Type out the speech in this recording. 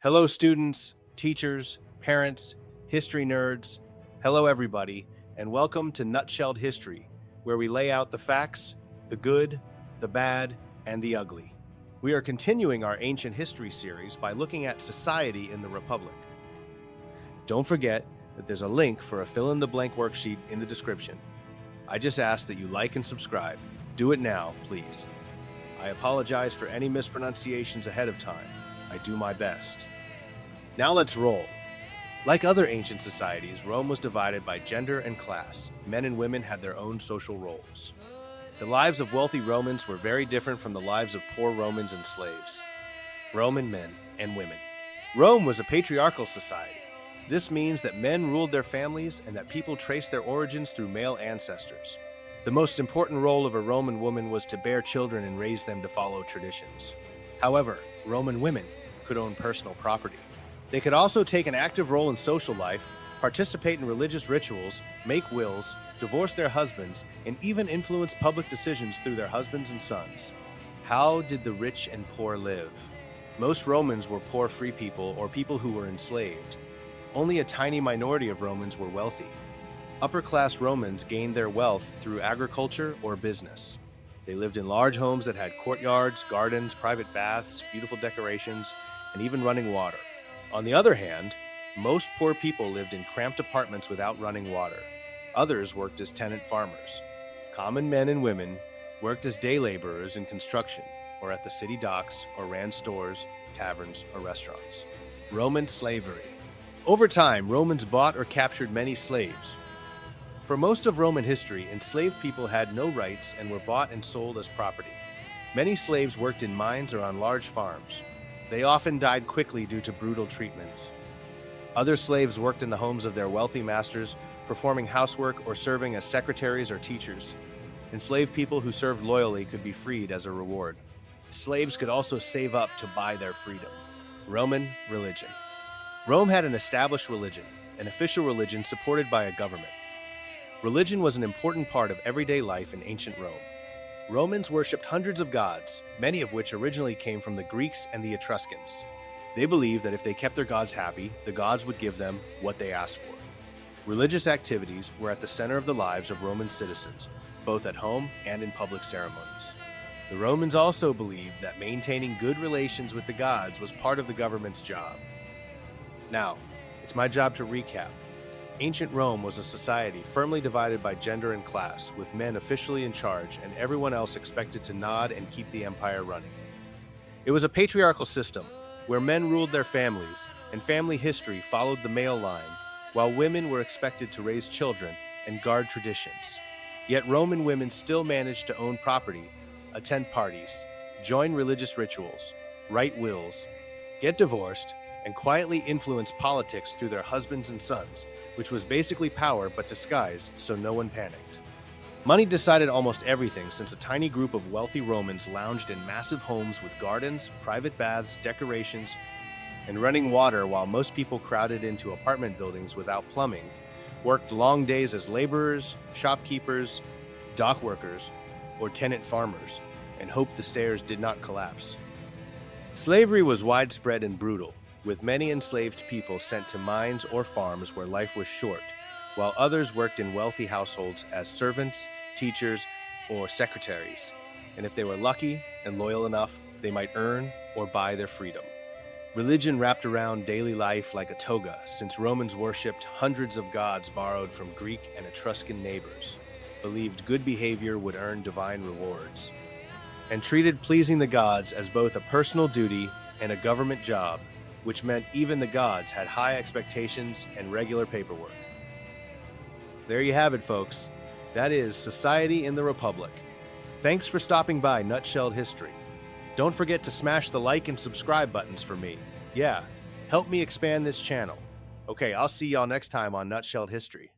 Hello, students, teachers, parents, history nerds. Hello, everybody, and welcome to Nutshelled History, where we lay out the facts, the good, the bad, and the ugly. We are continuing our ancient history series by looking at society in the Republic. Don't forget that there's a link for a fill-in-the-blank worksheet in the description. I just ask that you like and subscribe. Do it now, please. I apologize for any mispronunciations ahead of time. I do my best. Now let's roll. Like other ancient societies, Rome was divided by gender and class. Men and women had their own social roles. The lives of wealthy Romans were very different from the lives of poor Romans and slaves. Roman men and women. Rome was a patriarchal society. This means that men ruled their families and that people traced their origins through male ancestors. The most important role of a Roman woman was to bear children and raise them to follow traditions. However, Roman women could own personal property. They could also take an active role in social life, participate in religious rituals, make wills, divorce their husbands, and even influence public decisions through their husbands and sons. How did the rich and poor live? Most Romans were poor free people or people who were enslaved. Only a tiny minority of Romans were wealthy. Upper-class Romans gained their wealth through agriculture or business. They lived in large homes that had courtyards, gardens, private baths, beautiful decorations, and even running water. On the other hand, most poor people lived in cramped apartments without running water. Others worked as tenant farmers. Common men and women worked as day laborers in construction, or at the city docks, or ran stores, taverns, or restaurants. Roman slavery. Over time, Romans bought or captured many slaves. For most of Roman history, enslaved people had no rights and were bought and sold as property. Many slaves worked in mines or on large farms. They often died quickly due to brutal treatments. Other slaves worked in the homes of their wealthy masters, performing housework or serving as secretaries or teachers. Enslaved people who served loyally could be freed as a reward. Slaves could also save up to buy their freedom. Roman religion. Rome had an established religion, an official religion supported by a government. Religion was an important part of everyday life in ancient Rome. Romans worshipped hundreds of gods, many of which originally came from the Greeks and the Etruscans. They believed that if they kept their gods happy, the gods would give them what they asked for. Religious activities were at the center of the lives of Roman citizens, both at home and in public ceremonies. The Romans also believed that maintaining good relations with the gods was part of the government's job. Now, it's my job to recap. Ancient Rome was a society firmly divided by gender and class, with men officially in charge and everyone else expected to nod and keep the empire running. It was a patriarchal system, where men ruled their families, and family history followed the male line, while women were expected to raise children and guard traditions. Yet Roman women still managed to own property, attend parties, join religious rituals, write wills, get divorced, and quietly influence politics through their husbands and sons, which was basically power but disguised so no one panicked. Money decided almost everything, since a tiny group of wealthy Romans lounged in massive homes with gardens, private baths, decorations, and running water, while most people crowded into apartment buildings without plumbing, worked long days as laborers, shopkeepers, dock workers, or tenant farmers, and hoped the stairs did not collapse. Slavery was widespread and brutal, with many enslaved people sent to mines or farms where life was short, while others worked in wealthy households as servants, teachers, or secretaries. And if they were lucky and loyal enough, they might earn or buy their freedom. Religion wrapped around daily life like a toga, since Romans worshipped hundreds of gods borrowed from Greek and Etruscan neighbors, believed good behavior would earn divine rewards, and treated pleasing the gods as both a personal duty and a government job, which meant even the gods had high expectations and regular paperwork. There you have it, folks. That is society in the Republic. Thanks for stopping by Nutshelled History. Don't forget to smash the like and subscribe buttons for me. Yeah, help me expand this channel. Okay, I'll see y'all next time on Nutshelled History.